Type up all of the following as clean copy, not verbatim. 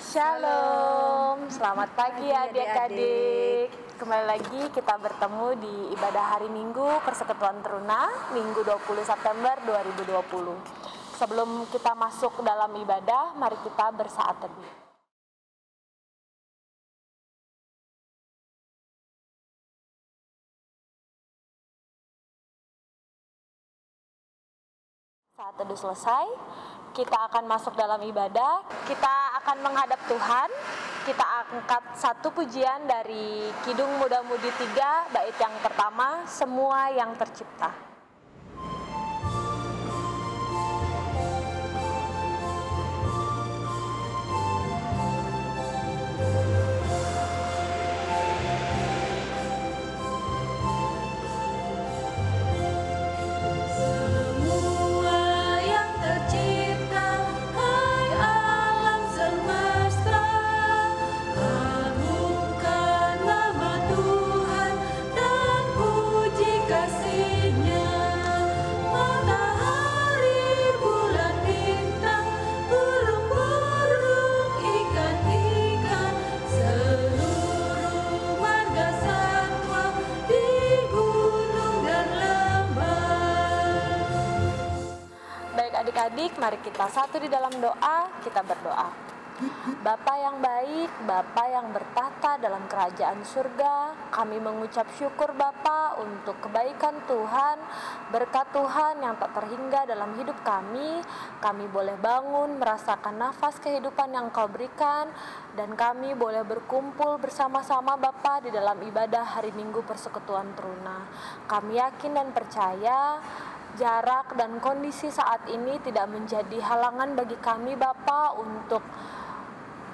Shalom, selamat pagi adik-adik. Kembali lagi kita bertemu di ibadah hari Minggu Persekutuan Teruna, Minggu 20 September 2020. Sebelum kita masuk dalam ibadah, mari kita bersaat teduh. Saat teduh selesai, kita akan masuk dalam ibadah. Kita akan menghadap Tuhan. Kita angkat satu pujian dari Kidung Muda-Mudi 3, bait yang pertama, Semua yang Tercipta. Adik-adik, mari kita satu di dalam doa, kita berdoa. Bapa yang baik, Bapa yang bertahta dalam kerajaan surga, kami mengucap syukur Bapa untuk kebaikan Tuhan, berkat Tuhan yang tak terhingga dalam hidup kami. Kami boleh bangun, merasakan nafas kehidupan yang Kau berikan, dan kami boleh berkumpul bersama-sama Bapa di dalam ibadah hari Minggu Persekutuan Teruna. Kami yakin dan percaya jarak dan kondisi saat ini tidak menjadi halangan bagi kami Bapa untuk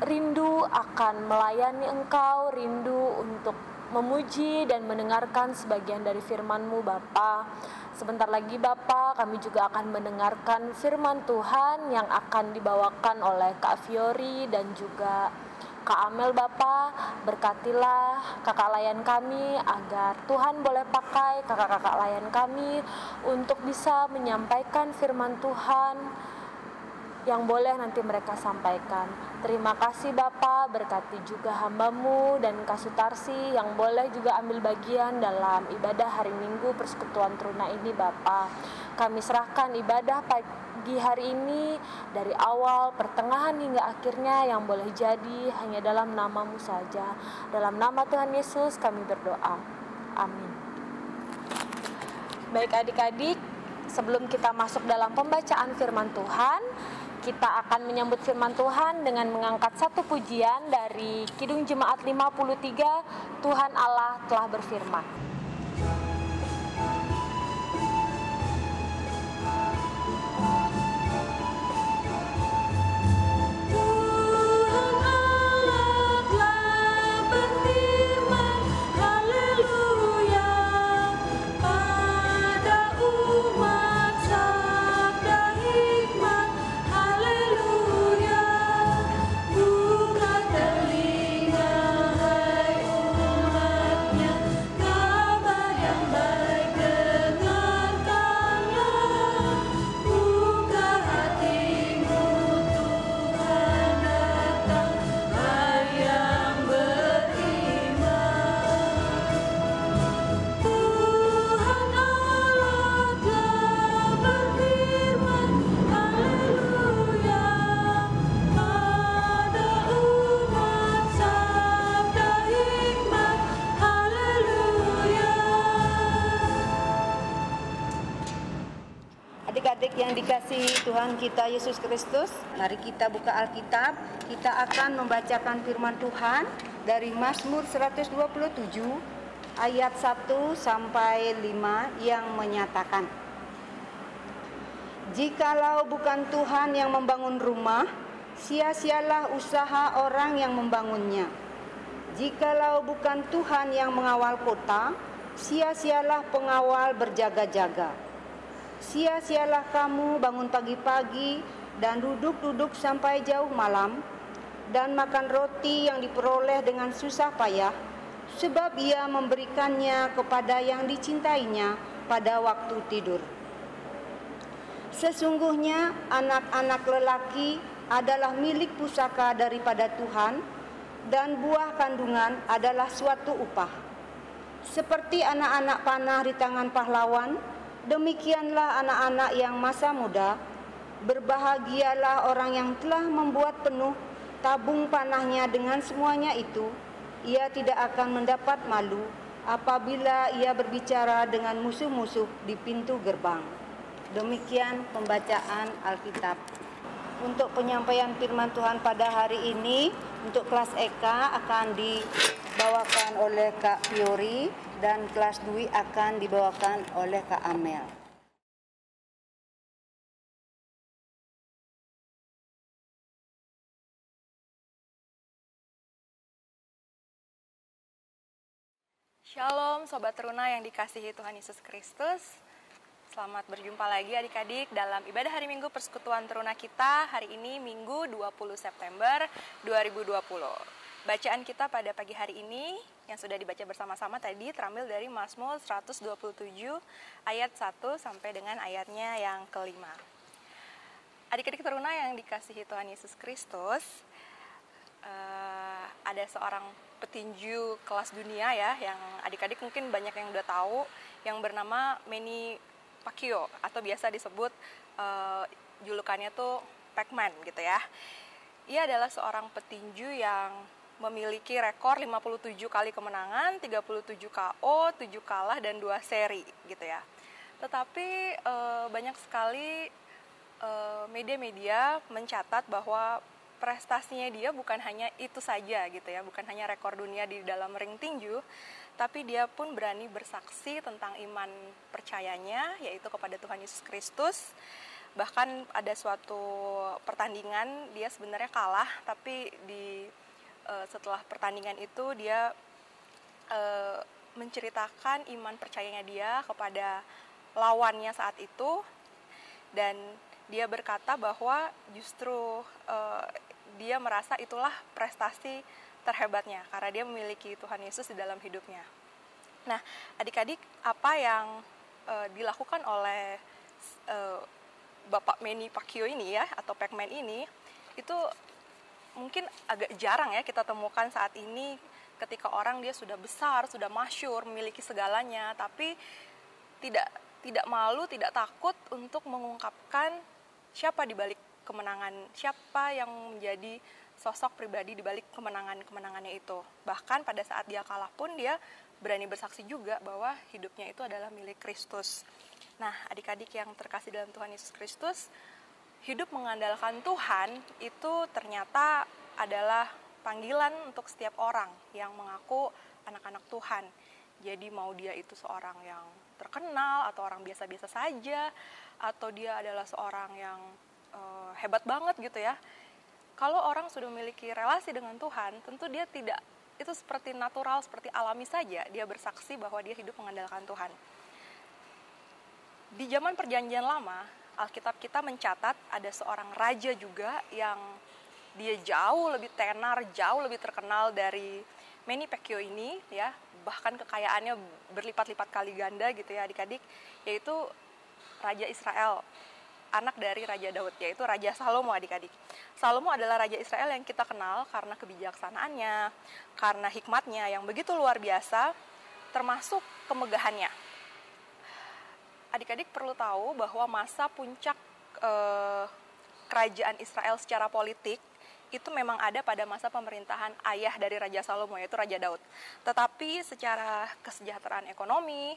rindu akan melayani Engkau, rindu untuk memuji dan mendengarkan sebagian dari firman-Mu Bapa. Sebentar lagi Bapa, kami juga akan mendengarkan firman Tuhan yang akan dibawakan oleh Kak Fiori dan juga Kak Amel Bapa. Berkatilah kakak layan kami agar Tuhan boleh pakai kakak-kakak layan kami untuk bisa menyampaikan firman Tuhan yang boleh nanti mereka sampaikan. Terima kasih Bapa, berkati juga hamba-Mu dan Kak Sutarsi yang boleh juga ambil bagian dalam ibadah hari Minggu Persekutuan Teruna ini Bapa. Kami serahkan ibadah pagi hari ini dari awal, pertengahan hingga akhirnya yang boleh jadi hanya dalam nama-Mu saja. Dalam nama Tuhan Yesus kami berdoa. Amin. Baik adik-adik, sebelum kita masuk dalam pembacaan firman Tuhan, kita akan menyambut firman Tuhan dengan mengangkat satu pujian dari Kidung Jemaat 53, Tuhan Allah telah berfirman. Adik-adik yang dikasihi Tuhan kita Yesus Kristus, mari kita buka Alkitab. Kita akan membacakan firman Tuhan dari Mazmur 127 ayat 1 sampai 5 yang menyatakan, jikalau bukan Tuhan yang membangun rumah, sia-sialah usaha orang yang membangunnya. Jikalau bukan Tuhan yang mengawal kota, sia-sialah pengawal berjaga-jaga. Sia-sialah kamu bangun pagi-pagi dan duduk-duduk sampai jauh malam, dan makan roti yang diperoleh dengan susah payah, sebab ia memberikannya kepada yang dicintainya pada waktu tidur. Sesungguhnya anak-anak lelaki adalah milik pusaka daripada Tuhan, dan buah kandungan adalah suatu upah. Seperti anak-anak panah di tangan pahlawan, demikianlah anak-anak yang masa muda. Berbahagialah orang yang telah membuat penuh tabung panahnya dengan semuanya itu. Ia tidak akan mendapat malu apabila ia berbicara dengan musuh-musuh di pintu gerbang. Demikian pembacaan Alkitab. Untuk penyampaian firman Tuhan pada hari ini, untuk kelas EK akan dibawakan oleh Kak Fiori dan kelas Dwi akan dibawakan oleh Kak Amel. Shalom Sobat Teruna yang dikasihi Tuhan Yesus Kristus. Selamat berjumpa lagi adik-adik dalam ibadah hari Minggu Persekutuan Teruna kita. Hari ini Minggu 20 September 2020. Bacaan kita pada pagi hari ini yang sudah dibaca bersama-sama tadi terambil dari Mazmur 127 ayat 1 sampai dengan ayatnya yang kelima. Adik-adik Teruna yang dikasihi Tuhan Yesus Kristus, ada seorang petinju kelas dunia ya, yang adik-adik mungkin banyak yang udah tahu, yang bernama Manny Pacquiao atau biasa disebut julukannya tuh Pac-Man gitu ya. Ia adalah seorang petinju yang memiliki rekor 57 kali kemenangan, 37 KO, 7 kalah dan 2 seri gitu ya. Tetapi banyak sekali media-media mencatat bahwa prestasinya dia bukan hanya itu saja gitu ya, bukan hanya rekor dunia di dalam ring tinju, tapi dia pun berani bersaksi tentang iman percayanya, yaitu kepada Tuhan Yesus Kristus. Bahkan ada suatu pertandingan dia sebenarnya kalah, tapi setelah pertandingan itu dia menceritakan iman percayanya dia kepada lawannya saat itu, dan dia berkata bahwa justru dia merasa itulah prestasi terhebatnya karena dia memiliki Tuhan Yesus di dalam hidupnya. Nah, adik-adik, apa yang dilakukan oleh Bapak Manny Pacquiao ini ya, atau Pac-Man ini, itu mungkin agak jarang ya kita temukan saat ini, ketika orang dia sudah besar, sudah masyhur, memiliki segalanya, tapi tidak malu, tidak takut untuk mengungkapkan siapa di balik kemenangan, siapa yang menjadi sosok pribadi di balik kemenangannya itu. Bahkan pada saat dia kalah pun dia berani bersaksi juga bahwa hidupnya itu adalah milik Kristus. Nah, adik-adik yang terkasih dalam Tuhan Yesus Kristus, hidup mengandalkan Tuhan itu ternyata adalah panggilan untuk setiap orang yang mengaku anak-anak Tuhan. Jadi mau dia itu seorang yang terkenal atau orang biasa-biasa saja, atau dia adalah seorang yang hebat banget gitu ya. Kalau orang sudah memiliki relasi dengan Tuhan, tentu dia tidak, itu seperti natural, seperti alami saja dia bersaksi bahwa dia hidup mengandalkan Tuhan. Di zaman Perjanjian Lama, Alkitab kita mencatat ada seorang raja juga yang dia jauh lebih tenar, jauh lebih terkenal dari Manny Pacquiao ini ya, bahkan kekayaannya berlipat-lipat kali ganda gitu ya adik-adik, yaitu Raja Israel, anak dari Raja Daud, yaitu Raja Salomo adik-adik. Salomo adalah Raja Israel yang kita kenal karena kebijaksanaannya, karena hikmatnya yang begitu luar biasa, termasuk kemegahannya. Adik-adik perlu tahu bahwa masa puncak kerajaan Israel secara politik itu memang ada pada masa pemerintahan ayah dari Raja Salomo, yaitu Raja Daud. Tetapi secara kesejahteraan ekonomi,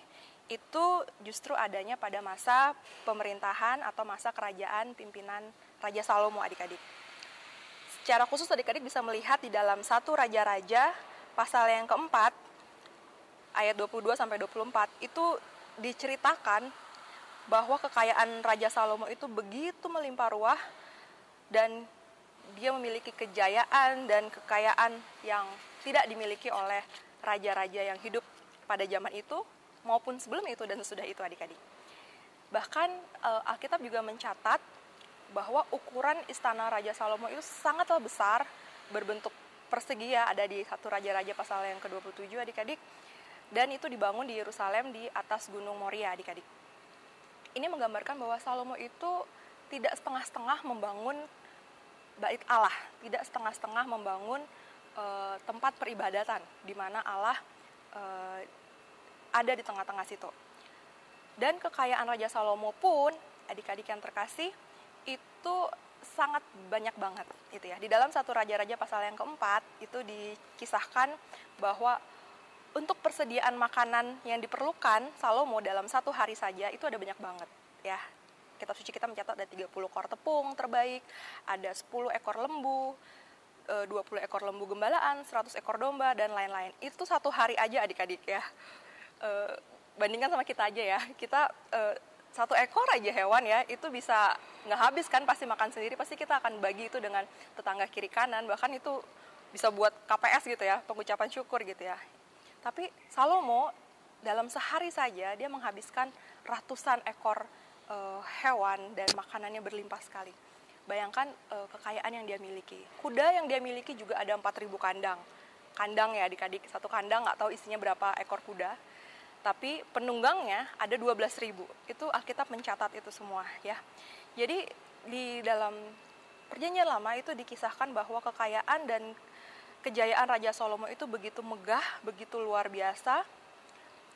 itu justru adanya pada masa pemerintahan atau masa kerajaan pimpinan Raja Salomo adik-adik. Secara khusus adik-adik bisa melihat di dalam 1 Raja-Raja pasal yang keempat ayat 22-24 itu diceritakan bahwa kekayaan Raja Salomo itu begitu melimpah ruah, dan dia memiliki kejayaan dan kekayaan yang tidak dimiliki oleh raja-raja yang hidup pada zaman itu maupun sebelum itu dan sesudah itu adik-adik. Bahkan Alkitab juga mencatat bahwa ukuran istana Raja Salomo itu sangatlah besar, berbentuk persegi ya, ada di 1 Raja-Raja pasal yang ke-27 adik-adik, dan itu dibangun di Yerusalem di atas Gunung Moria adik-adik. Ini menggambarkan bahwa Salomo itu tidak setengah-setengah membangun bait Allah, tidak setengah-setengah membangun tempat peribadatan di mana Allah ada di tengah-tengah situ. Dan kekayaan Raja Salomo pun, adik-adik yang terkasih, itu sangat banyak banget gitu ya. Di dalam 1 Raja-Raja pasal yang keempat itu dikisahkan bahwa untuk persediaan makanan yang diperlukan Salomo dalam 1 hari saja itu ada banyak banget ya. Kitab suci kita mencatat ada 30 ekor tepung terbaik, ada 10 ekor lembu, 20 ekor lembu gembalaan, 100 ekor domba, dan lain-lain. Itu 1 hari aja adik-adik ya. Bandingkan sama kita aja ya, kita 1 ekor aja hewan ya, itu bisa nggak habis kan, pasti makan sendiri, pasti kita akan bagi itu dengan tetangga kiri kanan, bahkan itu bisa buat KPS gitu ya, pengucapan syukur gitu ya. Tapi Salomo dalam sehari saja dia menghabiskan ratusan ekor hewan dan makanannya berlimpah sekali. Bayangkan kekayaan yang dia miliki. Kuda yang dia miliki juga ada 4.000 kandang. Kandang ya adik-adik, 1 kandang nggak tahu isinya berapa ekor kuda. Tapi penunggangnya ada 12.000. Itu Alkitab mencatat itu semua ya. Jadi di dalam Perjanjian Lama itu dikisahkan bahwa kekayaan dan kejayaan Raja Salomo itu begitu megah, begitu luar biasa.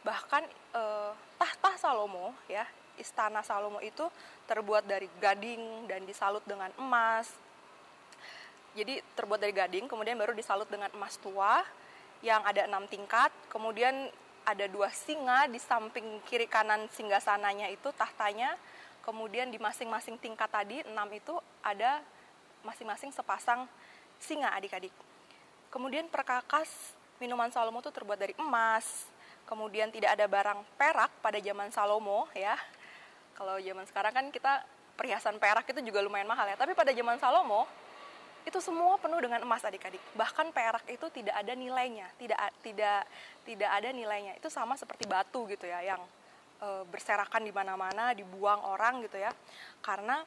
Bahkan tahta Salomo ya, istana Salomo itu terbuat dari gading dan disalut dengan emas. Jadi terbuat dari gading, kemudian baru disalut dengan emas tua yang ada 6 tingkat. Kemudian ada 2 singa di samping kiri kanan singgasananya itu tahtanya. Kemudian di masing-masing tingkat tadi 6 itu ada masing-masing sepasang singa adik-adik. Kemudian perkakas minuman Salomo itu terbuat dari emas. Kemudian tidak ada barang perak pada zaman Salomo ya. Kalau zaman sekarang kan kita perhiasan perak itu juga lumayan mahal ya. Tapi pada zaman Salomo itu semua penuh dengan emas adik-adik. Bahkan perak itu tidak ada nilainya, tidak ada nilainya. Itu sama seperti batu gitu ya, yang berserakan di mana-mana, dibuang orang gitu ya. Karena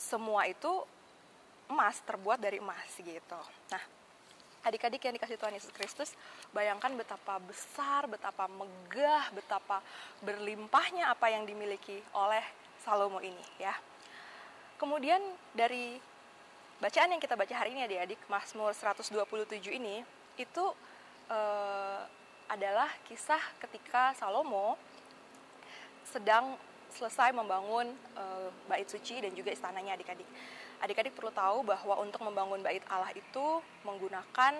semua itu emas, terbuat dari emas gitu. Nah, adik-adik yang dikasih Tuhan Yesus Kristus, bayangkan betapa besar, betapa megah, betapa berlimpahnya apa yang dimiliki oleh Salomo ini ya. Kemudian dari bacaan yang kita baca hari ini adik-adik, Mazmur 127 ini, itu adalah kisah ketika Salomo sedang selesai membangun bait suci dan juga istananya adik-adik. Adik-adik perlu tahu bahwa untuk membangun bait Allah itu menggunakan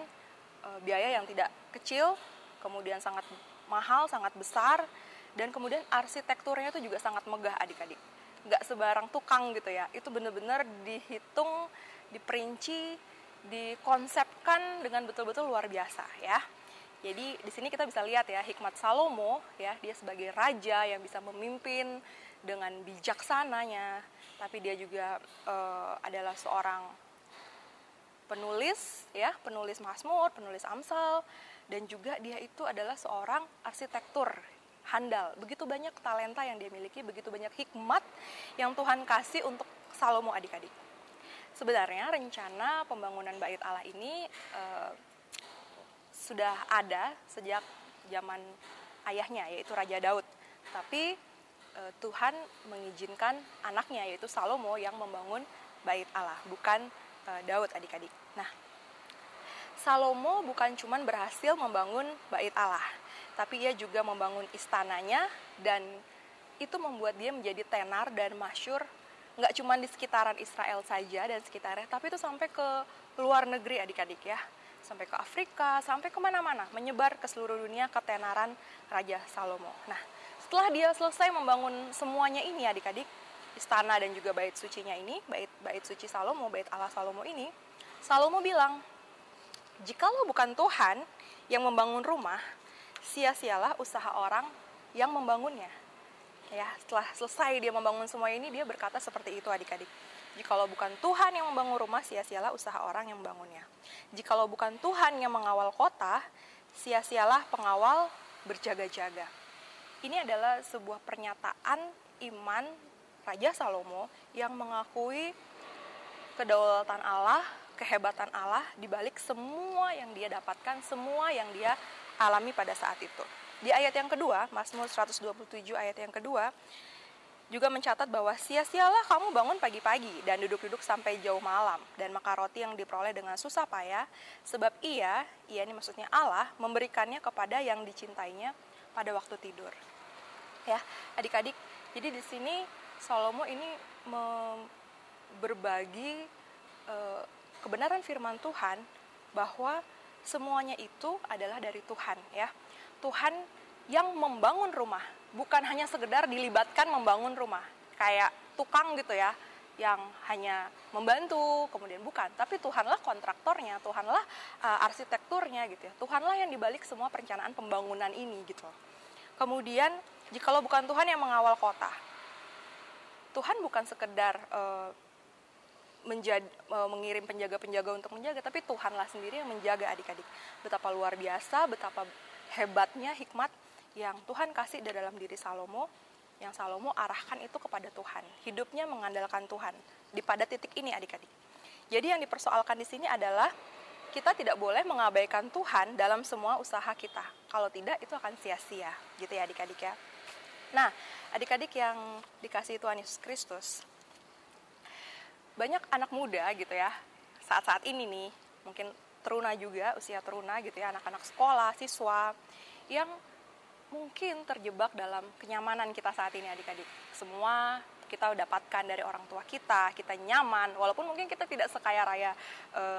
biaya yang tidak kecil, kemudian sangat mahal, sangat besar, dan kemudian arsitekturnya itu juga sangat megah adik-adik. Nggak sebarang tukang gitu ya, itu benar-benar dihitung, diperinci, dikonsepkan dengan betul-betul luar biasa ya. Jadi di sini kita bisa lihat ya hikmat Salomo ya, dia sebagai raja yang bisa memimpin dengan bijaksananya, tapi dia juga adalah seorang penulis ya, penulis Mazmur, penulis Amsal, dan juga dia itu adalah seorang arsitektur handal. Begitu banyak talenta yang dia miliki, begitu banyak hikmat yang Tuhan kasih untuk Salomo adik-adik. Sebenarnya rencana pembangunan bait Allah ini sudah ada sejak zaman ayahnya, yaitu Raja Daud. Tapi Tuhan mengizinkan anaknya, yaitu Salomo, yang membangun bait Allah, bukan Daud adik-adik. Nah, Salomo bukan cuma berhasil membangun bait Allah, tapi ia juga membangun istananya, dan itu membuat dia menjadi tenar dan masyhur nggak cuma di sekitaran Israel saja dan sekitarnya, tapi itu sampai ke luar negeri adik-adik ya, sampai ke Afrika, sampai kemana-mana, menyebar ke seluruh dunia ketenaran Raja Salomo. Nah, setelah dia selesai membangun semuanya ini adik-adik, istana dan juga bait sucinya ini, bait suci Salomo, bait Allah Salomo ini, Salomo bilang, jikalau bukan Tuhan yang membangun rumah, sia-sialah usaha orang yang membangunnya. Ya, setelah selesai dia membangun semua ini, dia berkata seperti itu adik-adik. Jikalau bukan Tuhan yang membangun rumah, sia-sialah usaha orang yang membangunnya. Jikalau bukan Tuhan yang mengawal kota, sia-sialah pengawal berjaga-jaga. Ini adalah sebuah pernyataan iman Raja Salomo yang mengakui kedaulatan Allah, kehebatan Allah di balik semua yang dia dapatkan, semua yang dia alami pada saat itu. Di ayat yang kedua, Mazmur 127 ayat yang kedua, juga mencatat bahwa sia-sialah kamu bangun pagi-pagi dan duduk-duduk sampai jauh malam dan makan roti yang diperoleh dengan susah payah, sebab ia ini maksudnya Allah, memberikannya kepada yang dicintainya pada waktu tidur. Ya, adik-adik, jadi di sini Salomo ini berbagi kebenaran firman Tuhan bahwa semuanya itu adalah dari Tuhan, ya. Tuhan yang membangun rumah, bukan hanya sekedar dilibatkan membangun rumah kayak tukang gitu ya, yang hanya membantu kemudian bukan, tapi Tuhanlah kontraktornya, Tuhanlah arsitekturnya gitu ya, Tuhanlah yang dibalik semua perencanaan pembangunan ini gitu. Kemudian jikalau bukan Tuhan yang mengawal kota, Tuhan bukan sekedar mengirim penjaga-penjaga untuk menjaga, tapi Tuhanlah sendiri yang menjaga adik-adik. Betapa luar biasa, betapa hebatnya hikmat yang Tuhan kasih di dalam diri Salomo, yang Salomo arahkan itu kepada Tuhan. Hidupnya mengandalkan Tuhan di pada titik ini adik-adik. Jadi yang dipersoalkan di sini adalah kita tidak boleh mengabaikan Tuhan dalam semua usaha kita. Kalau tidak itu akan sia-sia, gitu ya adik-adik ya. Nah, adik-adik yang dikasihi Tuhan Yesus Kristus, banyak anak muda gitu ya, saat-saat ini nih, mungkin teruna juga, usia teruna gitu ya, anak-anak sekolah, siswa, yang mungkin terjebak dalam kenyamanan kita saat ini adik-adik. Semua kita dapatkan dari orang tua kita nyaman, walaupun mungkin kita tidak sekaya raya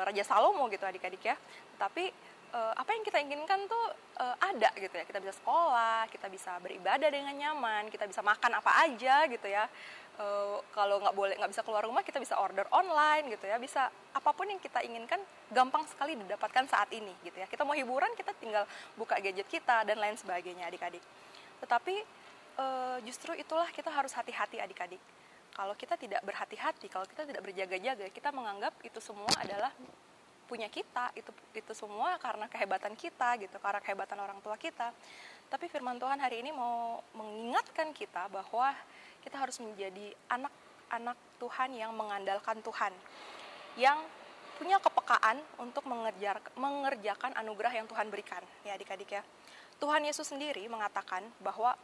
Raja Salomo gitu adik-adik ya, tapi apa yang kita inginkan tuh ada gitu ya. Kita bisa sekolah, kita bisa beribadah dengan nyaman, kita bisa makan apa aja gitu ya. Kalau nggak bisa keluar rumah, kita bisa order online gitu ya, bisa apapun yang kita inginkan gampang sekali didapatkan saat ini gitu ya. Kita mau hiburan, kita tinggal buka gadget kita dan lain sebagainya adik-adik. Tetapi justru itulah kita harus hati-hati adik-adik. Kalau kita tidak berhati-hati, kalau kita tidak berjaga-jaga, kita menganggap itu semua adalah punya kita, itu semua karena kehebatan kita gitu, karena kehebatan orang tua kita. Tapi firman Tuhan hari ini mau mengingatkan kita bahwa kita harus menjadi anak-anak Tuhan yang mengandalkan Tuhan, yang punya kepekaan untuk mengerjakan anugerah yang Tuhan berikan, ya adik-adik ya. Tuhan Yesus sendiri mengatakan bahwa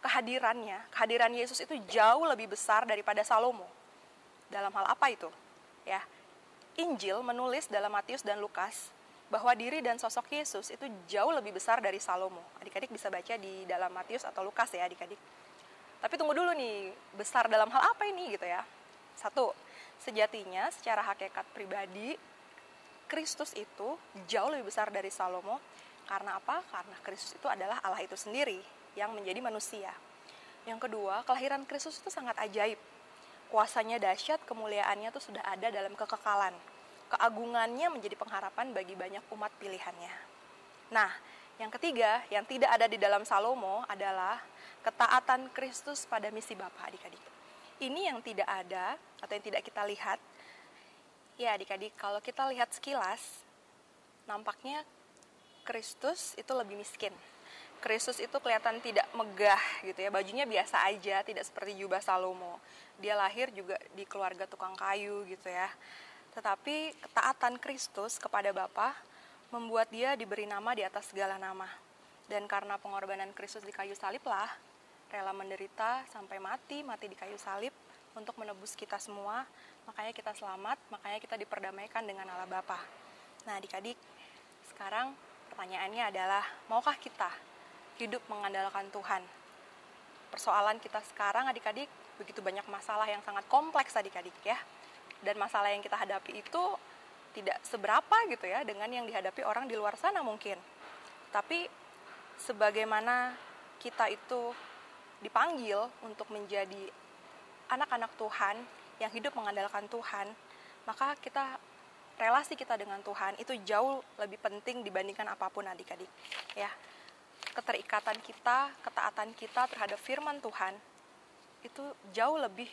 kehadiran Yesus itu jauh lebih besar daripada Salomo. Dalam hal apa itu? Ya, Injil menulis dalam Matius dan Lukas bahwa diri dan sosok Yesus itu jauh lebih besar dari Salomo. Adik-adik bisa baca di dalam Matius atau Lukas ya adik-adik. Tapi tunggu dulu nih, besar dalam hal apa ini gitu ya? Satu, sejatinya secara hakikat pribadi, Kristus itu jauh lebih besar dari Salomo. Karena apa? Karena Kristus itu adalah Allah itu sendiri yang menjadi manusia. Yang kedua, kelahiran Kristus itu sangat ajaib. Kuasanya dahsyat, kemuliaannya itu sudah ada dalam kekekalan. Keagungannya menjadi pengharapan bagi banyak umat pilihannya. Nah, yang ketiga, yang tidak ada di dalam Salomo adalah ketaatan Kristus pada misi Bapa adik-adik. Ini yang tidak ada atau yang tidak kita lihat. Ya adik-adik, kalau kita lihat sekilas, nampaknya Kristus itu lebih miskin. Kristus itu kelihatan tidak megah gitu ya, bajunya biasa aja, tidak seperti jubah Salomo. Dia lahir juga di keluarga tukang kayu gitu ya. Tetapi ketaatan Kristus kepada Bapa membuat dia diberi nama di atas segala nama. Dan karena pengorbanan Kristus di kayu salib lah, rela menderita sampai mati di kayu salib untuk menebus kita semua, makanya kita selamat, makanya kita diperdamaikan dengan Allah Bapa. Nah adik-adik, sekarang pertanyaannya adalah, maukah kita hidup mengandalkan Tuhan? Persoalan kita sekarang adik-adik, begitu banyak masalah yang sangat kompleks adik-adik ya. Dan masalah yang kita hadapi itu tidak seberapa gitu ya dengan yang dihadapi orang di luar sana mungkin. Tapi sebagaimana kita itu dipanggil untuk menjadi anak-anak Tuhan yang hidup mengandalkan Tuhan, maka relasi kita dengan Tuhan itu jauh lebih penting dibandingkan apapun adik-adik ya. Keterikatan kita, ketaatan kita terhadap firman Tuhan itu jauh lebih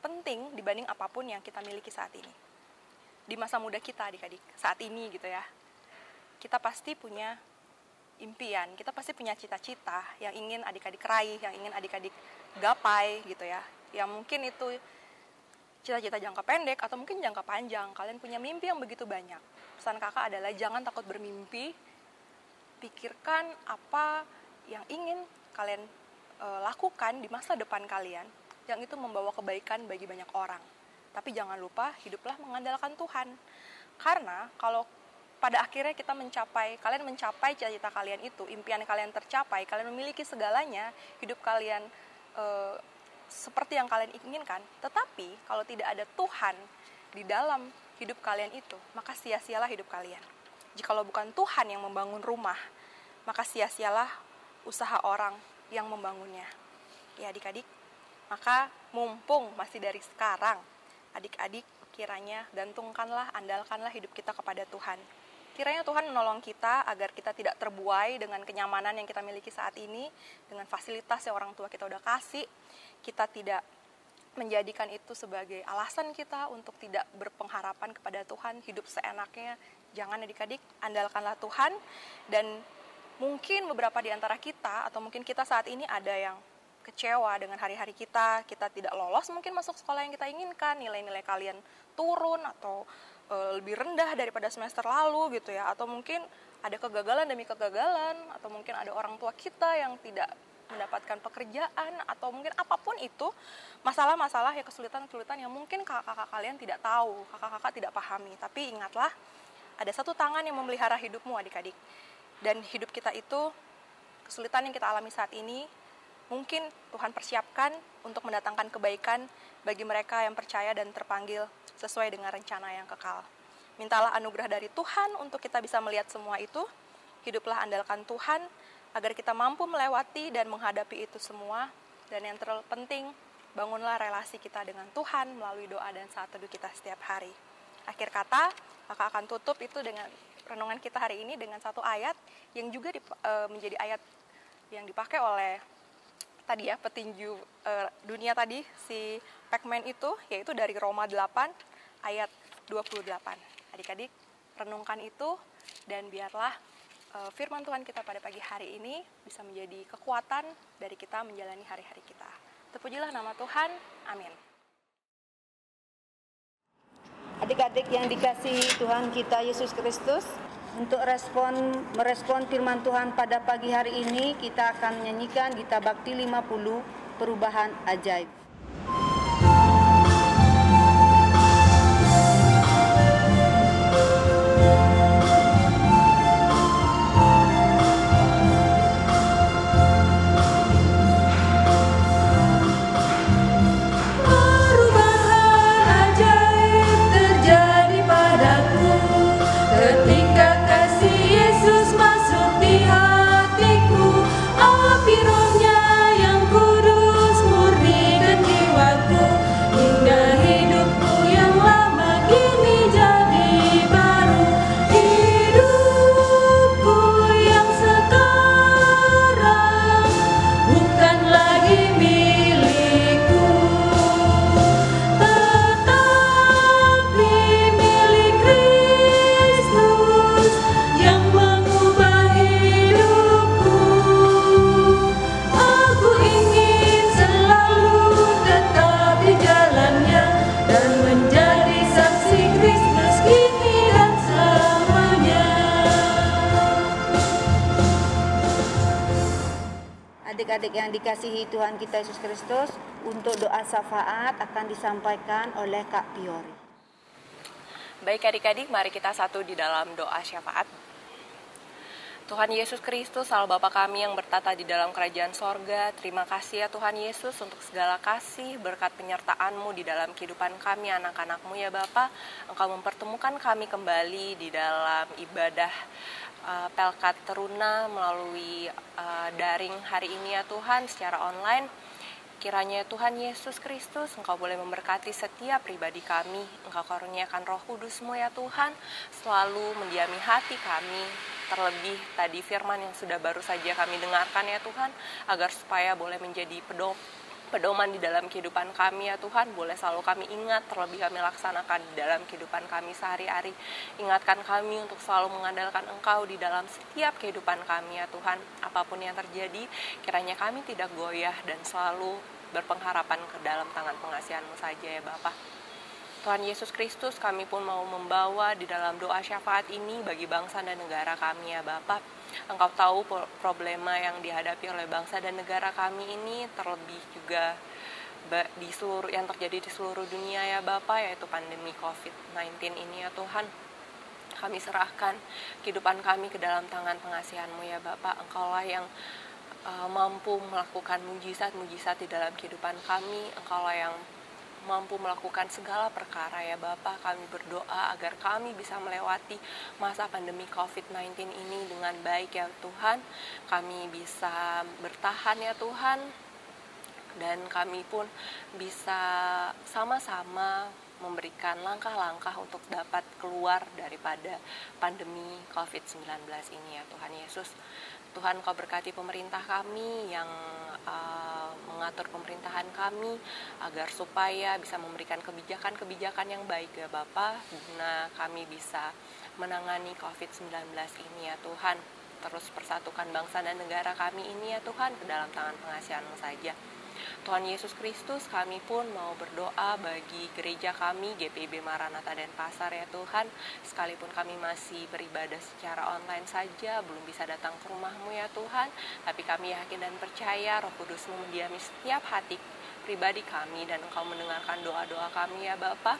penting dibanding apapun yang kita miliki saat ini. Di masa muda kita adik-adik, saat ini gitu ya, kita pasti punya impian, kita pasti punya cita-cita yang ingin adik-adik raih, yang ingin adik-adik gapai gitu ya. Yang mungkin itu cita-cita jangka pendek atau mungkin jangka panjang. Kalian punya mimpi yang begitu banyak. Pesan kakak adalah jangan takut bermimpi. Pikirkan apa yang ingin kalian lakukan di masa depan kalian. yang itu membawa kebaikan bagi banyak orang. Tapi jangan lupa, hiduplah mengandalkan Tuhan. Karena kalau pada akhirnya kalian mencapai cita-cita kalian itu, impian kalian tercapai, kalian memiliki segalanya, hidup kalian seperti yang kalian inginkan. Tetapi kalau tidak ada Tuhan di dalam hidup kalian itu, maka sia-sialah hidup kalian. Jikalau bukan Tuhan yang membangun rumah, maka sia-sialah usaha orang yang membangunnya. Ya adik-adik, maka mumpung masih dari sekarang, adik-adik kiranya gantungkanlah, andalkanlah hidup kita kepada Tuhan. Kiranya Tuhan menolong kita agar kita tidak terbuai dengan kenyamanan yang kita miliki saat ini, dengan fasilitas yang orang tua kita udah kasih. Kita tidak menjadikan itu sebagai alasan kita untuk tidak berpengharapan kepada Tuhan, hidup seenaknya. Jangan adik-adik, andalkanlah Tuhan. Dan mungkin beberapa di antara kita, atau mungkin kita saat ini ada yang kecewa dengan hari-hari kita tidak lolos mungkin masuk sekolah yang kita inginkan, nilai-nilai kalian turun atau lebih rendah daripada semester lalu gitu ya, atau mungkin ada kegagalan demi kegagalan, atau mungkin ada orang tua kita yang tidak mendapatkan pekerjaan, atau mungkin apapun itu, masalah-masalah ya, kesulitan-kesulitan yang mungkin kakak-kakak kalian tidak tahu, kakak-kakak tidak pahami. Tapi ingatlah, ada satu tangan yang memelihara hidupmu adik-adik. Dan hidup kita itu, kesulitan yang kita alami saat ini, mungkin Tuhan persiapkan untuk mendatangkan kebaikan bagi mereka yang percaya dan terpanggil sesuai dengan rencana yang kekal. Mintalah anugerah dari Tuhan untuk kita bisa melihat semua itu. Hiduplah andalkan Tuhan agar kita mampu melewati dan menghadapi itu semua. Dan yang terpenting, bangunlah relasi kita dengan Tuhan melalui doa dan saat teduh kita setiap hari. Akhir kata, kakak akan tutup itu dengan renungan kita hari ini dengan satu ayat yang juga menjadi ayat yang dipakai oleh tadi ya, petinju dunia tadi, si Pac-Man itu, yaitu dari Roma 8 ayat 28. Adik-adik, renungkan itu dan biarlah firman Tuhan kita pada pagi hari ini bisa menjadi kekuatan dari kita menjalani hari-hari kita. Terpujilah nama Tuhan. Amin. Adik-adik yang dikasihi Tuhan kita Yesus Kristus, untuk merespon firman Tuhan pada pagi hari ini, kita akan menyanyikan Gita Bakti 50, Perubahan Ajaib. Adik-adik yang dikasihi Tuhan kita Yesus Kristus, untuk doa syafaat akan disampaikan oleh Kak Piori. Baik adik-adik, mari kita satu di dalam doa syafaat. Tuhan Yesus Kristus, Allah Bapa kami yang bertata di dalam kerajaan sorga, terima kasih ya Tuhan Yesus untuk segala kasih, berkat penyertaan-Mu di dalam kehidupan kami, anak-anak-Mu ya Bapa. Engkau mempertemukan kami kembali di dalam ibadah Pelkat Teruna melalui daring hari ini ya Tuhan, secara online. Kiranya Tuhan Yesus Kristus, Engkau boleh memberkati setiap pribadi kami. Engkau karuniakan Roh Kudus-Mu ya Tuhan, selalu mendiami hati kami. Terlebih tadi firman yang sudah baru saja kami dengarkan ya Tuhan, agar supaya boleh menjadi pedoman di dalam kehidupan kami ya Tuhan, boleh selalu kami ingat, terlebih kami laksanakan di dalam kehidupan kami sehari-hari. Ingatkan kami untuk selalu mengandalkan Engkau di dalam setiap kehidupan kami ya Tuhan. Apapun yang terjadi, kiranya kami tidak goyah dan selalu berpengharapan ke dalam tangan pengasihan-Mu saja ya Bapa. Tuhan Yesus Kristus, kami pun mau membawa di dalam doa syafaat ini bagi bangsa dan negara kami ya Bapa. Engkau tahu problema yang dihadapi oleh bangsa dan negara kami ini, terlebih juga yang terjadi di seluruh dunia ya Bapa, yaitu pandemi COVID-19 ini ya Tuhan. Kami serahkan kehidupan kami ke dalam tangan pengasihan-Mu ya Bapa. Engkaulah yang mampu melakukan mujizat-mujizat di dalam kehidupan kami. Engkaulah yang mampu melakukan segala perkara ya Bapa. Kami berdoa agar kami bisa melewati masa pandemi COVID-19 ini dengan baik ya Tuhan. Kami bisa bertahan ya Tuhan, dan kami pun bisa sama-sama memberikan langkah-langkah untuk dapat keluar daripada pandemi COVID-19 ini ya Tuhan Yesus. Tuhan, Kau berkati pemerintah kami yang mengatur pemerintahan kami agar supaya bisa memberikan kebijakan-kebijakan yang baik ya Bapa, guna kami bisa menangani COVID-19 ini ya Tuhan. Terus persatukan bangsa dan negara kami ini ya Tuhan ke dalam tangan pengasihan-Mu saja. Tuhan Yesus Kristus, kami pun mau berdoa bagi gereja kami GPIB Maranatha Denpasar ya Tuhan. Sekalipun kami masih beribadah secara online saja, belum bisa datang ke rumah-Mu ya Tuhan, tapi kami yakin dan percaya Roh Kudus-Mu mendiami setiap hati pribadi kami, dan Engkau mendengarkan doa-doa kami ya Bapa.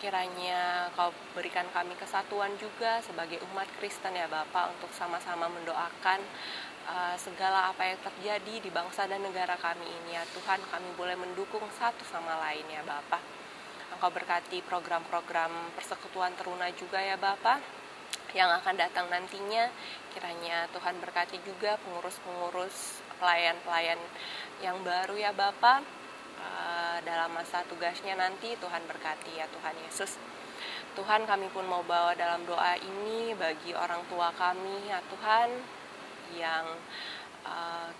Kiranya Kau berikan kami kesatuan juga sebagai umat Kristen ya Bapa, untuk sama-sama mendoakan segala apa yang terjadi di bangsa dan negara kami ini ya Tuhan. Kami boleh mendukung satu sama lain ya Bapa. Engkau berkati program-program persekutuan teruna juga ya Bapa yang akan datang nantinya. Kiranya Tuhan berkati juga pengurus-pengurus, pelayan-pelayan yang baru ya Bapa dalam masa tugasnya nanti. Tuhan berkati ya Tuhan Yesus. Tuhan, kami pun mau bawa dalam doa ini bagi orang tua kami ya Tuhan, yang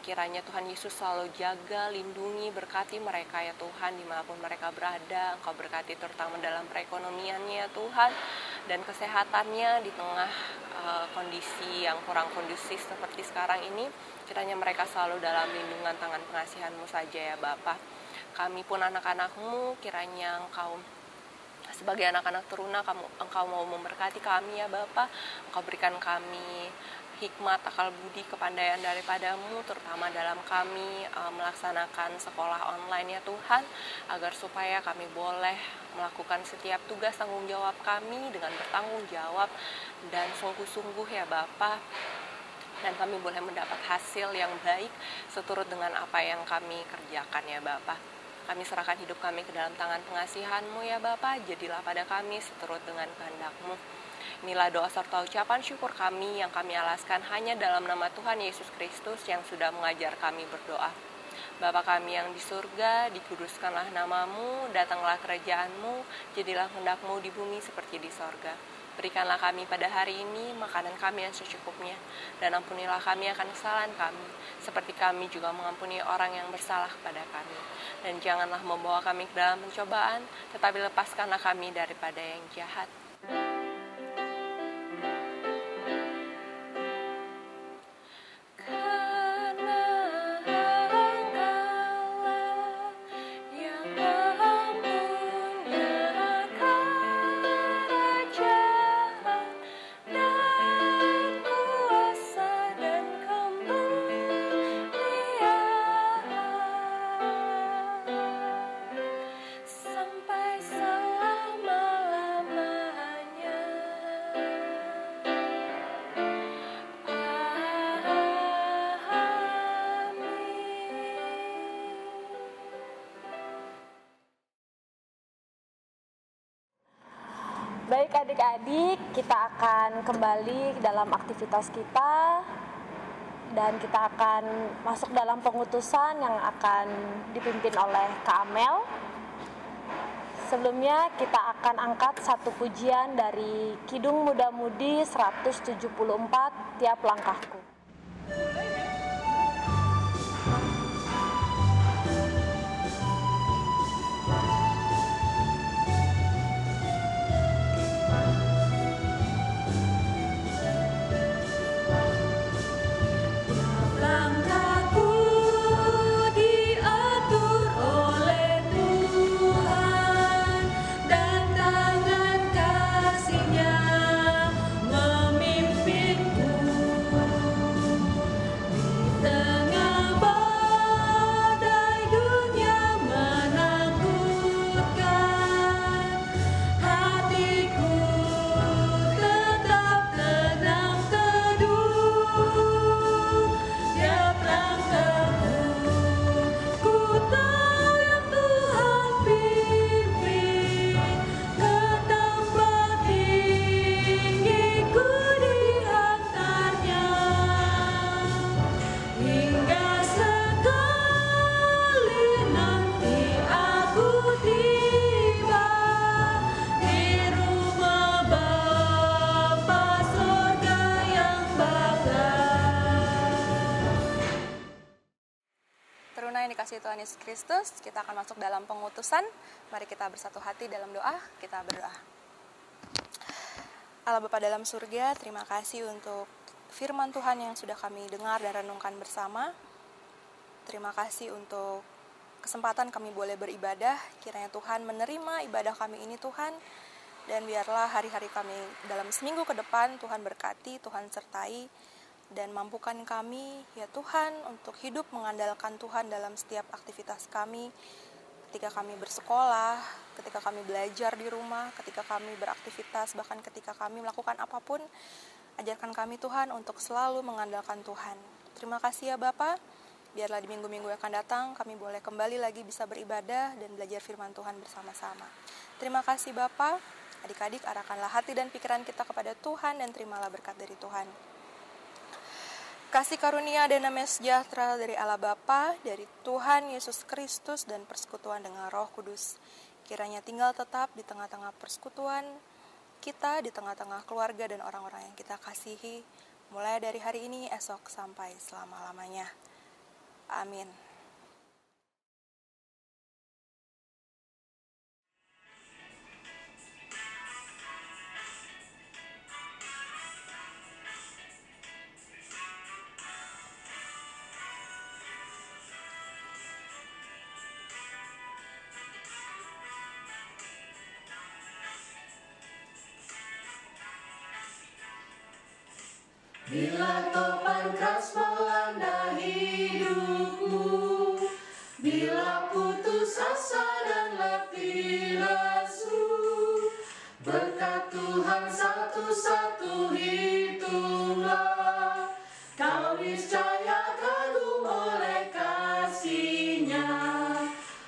kiranya Tuhan Yesus selalu jaga, lindungi, berkati mereka ya Tuhan dimanapun mereka berada. Engkau berkati terutama dalam perekonomiannya ya Tuhan, dan kesehatannya di tengah kondisi yang kurang kondusif seperti sekarang ini. Kiranya mereka selalu dalam lindungan tangan pengasihan-Mu saja ya Bapa. Kami pun anak-anak-Mu, kiranya Engkau sebagai anak-anak teruna, Engkau mau memberkati kami ya Bapa. Engkau berikan kami hikmat, akal budi, kepandaian daripada-Mu, terutama dalam kami melaksanakan sekolah online ya Tuhan, agar supaya kami boleh melakukan setiap tugas tanggung jawab kami dengan bertanggung jawab dan sungguh-sungguh ya Bapa, dan kami boleh mendapat hasil yang baik seturut dengan apa yang kami kerjakan ya Bapa. Kami serahkan hidup kami ke dalam tangan pengasihan-Mu ya Bapa. Jadilah pada kami seturut dengan kehendak-Mu. Inilah doa serta ucapan syukur kami yang kami alaskan hanya dalam nama Tuhan Yesus Kristus yang sudah mengajar kami berdoa. Bapa kami yang di surga, dikuduskanlah nama-Mu, datanglah kerajaan-Mu, jadilah kehendak-Mu di bumi seperti di sorga. Berikanlah kami pada hari ini makanan kami yang secukupnya, dan ampunilah kami akan kesalahan kami, seperti kami juga mengampuni orang yang bersalah kepada kami. Dan janganlah membawa kami ke dalam pencobaan, tetapi lepaskanlah kami daripada yang jahat. Baik adik-adik, kita akan kembali dalam aktivitas kita, dan kita akan masuk dalam pengutusan yang akan dipimpin oleh Kak Amel. Sebelumnya kita akan angkat satu pujian dari Kidung Muda Mudi 174, Tiap Langkahku. Memimpinku teruna yang dikasihi Tuhan Yesus Kristus, kita akan masuk dalam pengutusan. Mari kita bersatu hati dalam doa, kita berdoa. Allah Bapa dalam surga, terima kasih untuk firman Tuhan yang sudah kami dengar dan renungkan bersama. Terima kasih untuk kesempatan kami boleh beribadah. Kiranya Tuhan menerima ibadah kami ini Tuhan. Dan biarlah hari-hari kami dalam seminggu ke depan Tuhan berkati, Tuhan sertai. Dan mampukan kami, ya Tuhan, untuk hidup mengandalkan Tuhan dalam setiap aktivitas kami. Ketika kami bersekolah, ketika kami belajar di rumah, ketika kami beraktivitas, bahkan ketika kami melakukan apapun, ajarkan kami Tuhan untuk selalu mengandalkan Tuhan. Terima kasih ya Bapa. Biarlah di minggu-minggu yang akan datang, kami boleh kembali lagi bisa beribadah dan belajar firman Tuhan bersama-sama. Terima kasih Bapa. Adik-adik, arahkanlah hati dan pikiran kita kepada Tuhan dan terimalah berkat dari Tuhan. Kasih karunia dan damai sejahtera dari Allah Bapa, dari Tuhan Yesus Kristus dan persekutuan dengan Roh Kudus. Kiranya tinggal tetap di tengah-tengah persekutuan kita, di tengah-tengah keluarga dan orang-orang yang kita kasihi, mulai dari hari ini, esok, sampai selama-lamanya. Amin. Bila topan keras melanda hidupmu, bila putus asa dan letih lesu, berkat Tuhan satu-satu hitunglah, kau niscaya kagum oleh kasih-Nya.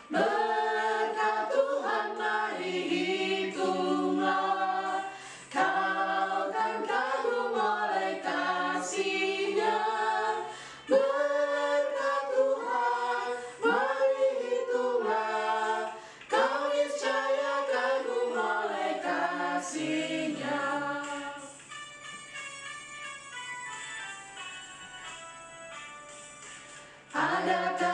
Berkat Tuhan mari hitunglah, kau kan kagum oleh kasih-Nya. Berkat Tuhan mari hitunglah, kau niscaya kagum oleh kasih-Nya. Adakah